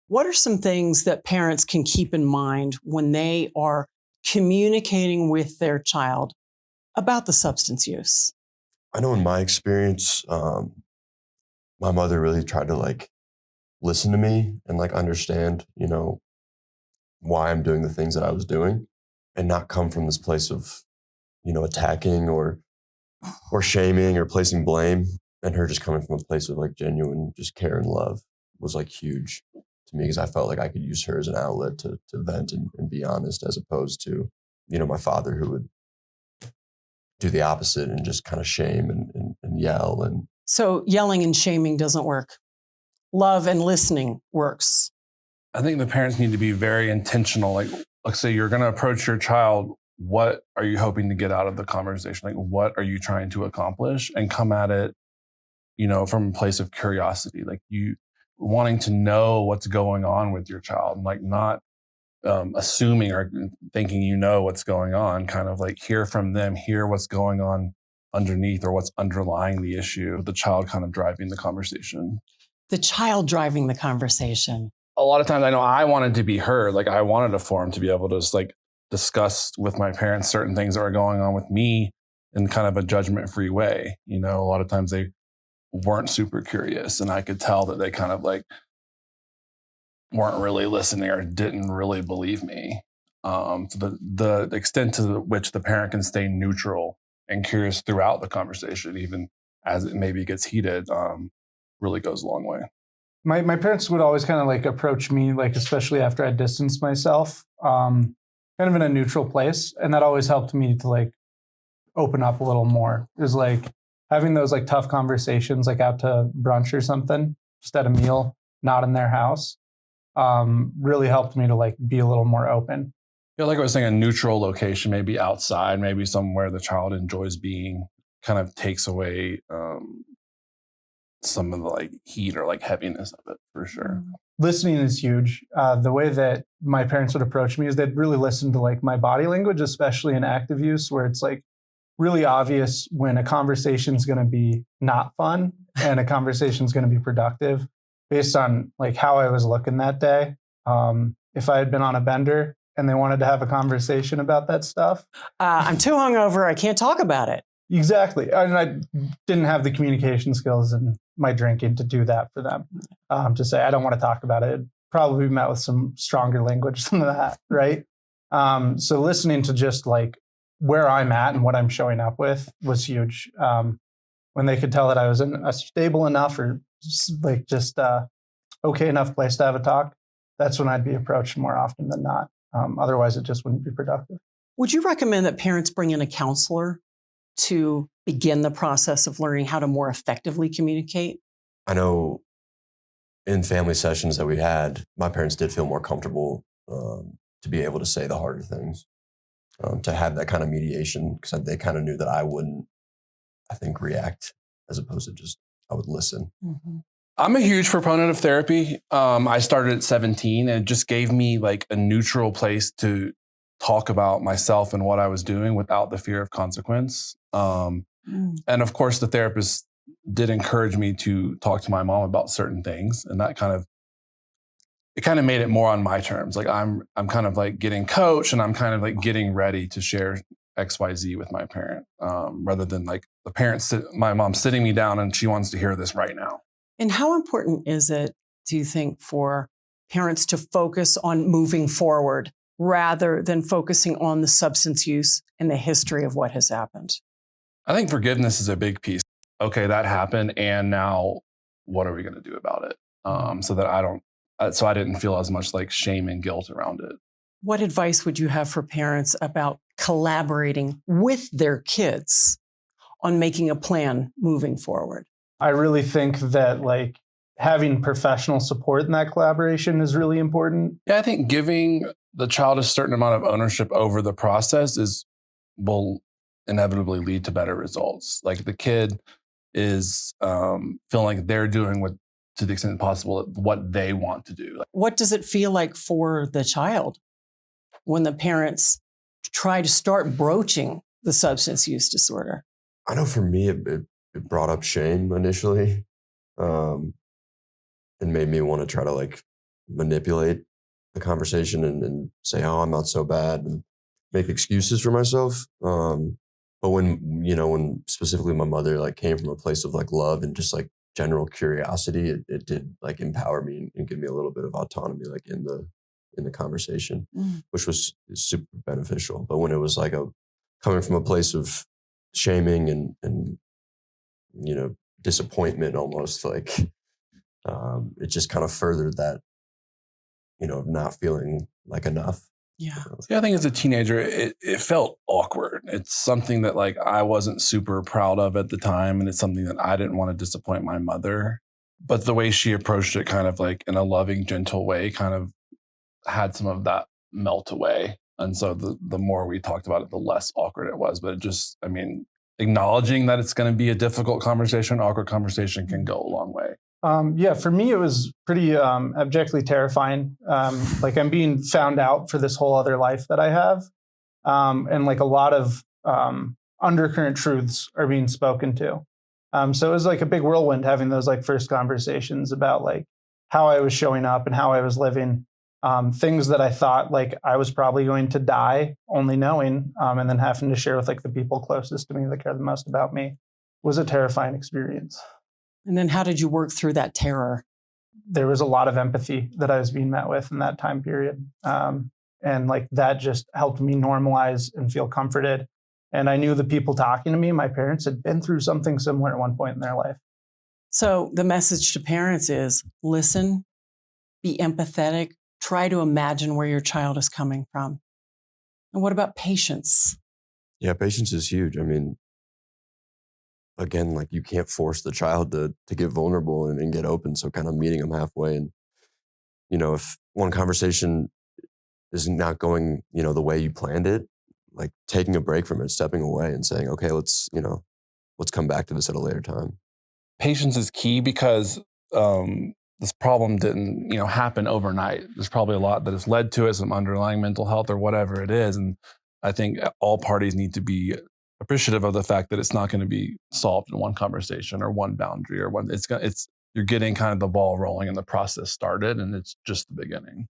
What are some things that parents can keep in mind when they are communicating with their child about the substance use? I know in my experience, my mother really tried to listen to me and understand, why I'm doing the things that I was doing and not come from this place of, attacking or shaming or placing blame. And her just coming from a place of genuine just care and love was huge to me because I felt like I could use her as an outlet to vent and be honest, as opposed to, my father who would do the opposite and just kind of shame and yell. And So yelling and shaming doesn't work. Love and listening works. I think the parents need to be very intentional. Like say you're going to approach your child. What are you hoping to get out of the conversation? What are you trying to accomplish? And come at it, from a place of curiosity, you wanting to know what's going on with your child, not assuming or thinking what's going on, kind of hear from them, hear what's going on underneath or what's underlying the issue, the child kind of driving the conversation. The child driving the conversation. A lot of times I know I wanted to be heard. I wanted a forum to be able to just discuss with my parents certain things that were going on with me in kind of a judgment-free way. A lot of times they weren't super curious and I could tell that they kind of weren't really listening or didn't really believe me. So the extent to which the parent can stay neutral and curious throughout the conversation, even as it maybe gets heated, really goes a long way. My parents would always kind of approach me, especially after I distanced myself, kind of in a neutral place. And that always helped me to open up a little more. It was having those tough conversations, out to brunch or something, just at a meal, not in their house, really helped me to be a little more open. Yeah, like I was saying, a neutral location, maybe outside, maybe somewhere the child enjoys being, kind of takes away some of the heat or heaviness of it, for sure. Listening is huge. The way that my parents would approach me is they'd really listen to my body language, especially in active use, where it's really obvious when a conversation is going to be not fun and a conversation is going to be productive based on how I was looking that day. If I had been on a bender and they wanted to have a conversation about that stuff. I'm too hungover. I can't talk about it. Exactly. And I didn't have the communication skills and my drinking to do that for them. To say, I don't want to talk about it. It'd probably be met with some stronger language than that, right? So listening to just where I'm at and what I'm showing up with was huge. When they could tell that I was in a stable enough or just okay enough place to have a talk, that's when I'd be approached more often than not. Otherwise, it just wouldn't be productive. Would you recommend that parents bring in a counselor to begin the process of learning how to more effectively communicate? I know in family sessions that we had, my parents did feel more comfortable to be able to say the harder things, to have that kind of mediation, because they kind of knew that I wouldn't, I think, react as opposed to just, I would listen. Mm-hmm. I'm a huge proponent of therapy. I started at 17 and it just gave me a neutral place to talk about myself and what I was doing without the fear of consequence. And of course, the therapist did encourage me to talk to my mom about certain things. And that kind of made it more on my terms. I'm kind of getting coached and I'm kind of getting ready to share XYZ with my parent, rather than the parent, my mom sitting me down and she wants to hear this right now. And how important is it, do you think, for parents to focus on moving forward rather than focusing on the substance use and the history of what has happened? I think forgiveness is a big piece. Okay, that happened. And now what are we going to do about it? So that I didn't feel as much shame and guilt around it. What advice would you have for parents about collaborating with their kids on making a plan moving forward? I really think that having professional support in that collaboration is really important. Yeah, I think giving the child a certain amount of ownership over the process will inevitably lead to better results. The kid is feeling like they're doing to the extent possible, what they want to do. What does it feel like for the child when the parents try to start broaching the substance use disorder? I know for me, it brought up shame initially, and made me want to try to manipulate the conversation and say, oh, I'm not so bad, and make excuses for myself. But when specifically my mother like came from a place of like love and just like general curiosity, it did like empower me and give me a little bit of autonomy like in the conversation, which was super beneficial. But when it was like coming from a place of shaming and disappointment almost, like it just kind of furthered that, not feeling like enough. Yeah. Yeah, I think as a teenager, it felt awkward. It's something that like I wasn't super proud of at the time. And it's something that I didn't want to disappoint my mother. But the way she approached it kind of like in a loving, gentle way kind of had some of that melt away. And so the more we talked about it, the less awkward it was. But it just, I mean, acknowledging that it's going to be a difficult conversation, awkward conversation can go a long way. Yeah, for me, it was pretty abjectly terrifying. Like I'm being found out for this whole other life that I have. And like a lot of undercurrent truths are being spoken to. So it was like a big whirlwind having those like first conversations about like how I was showing up and how I was living. Things that I thought like I was probably going to die only knowing, and then having to share with like the people closest to me that care the most about me was a terrifying experience. And then how did you work through that terror? There was a lot of empathy that I was being met with in that time period. And like that just helped me normalize and feel comforted. And I knew the people talking to me, my parents, had been through something similar at one point in their life. So the message to parents is listen, be empathetic, try to imagine where your child is coming from. And what about patience? Yeah, patience is huge. I mean, again, like you can't force the child to get vulnerable and get open. So kind of meeting them halfway. And, if one conversation is not going, the way you planned it, like taking a break from it, stepping away and saying, okay, let's come back to this at a later time. Patience is key because this problem didn't, happen overnight. There's probably a lot that has led to it, some underlying mental health or whatever it is. And I think all parties need to be appreciative of the fact that it's not going to be solved in one conversation or one boundary or you're getting kind of the ball rolling and the process started, and it's just the beginning.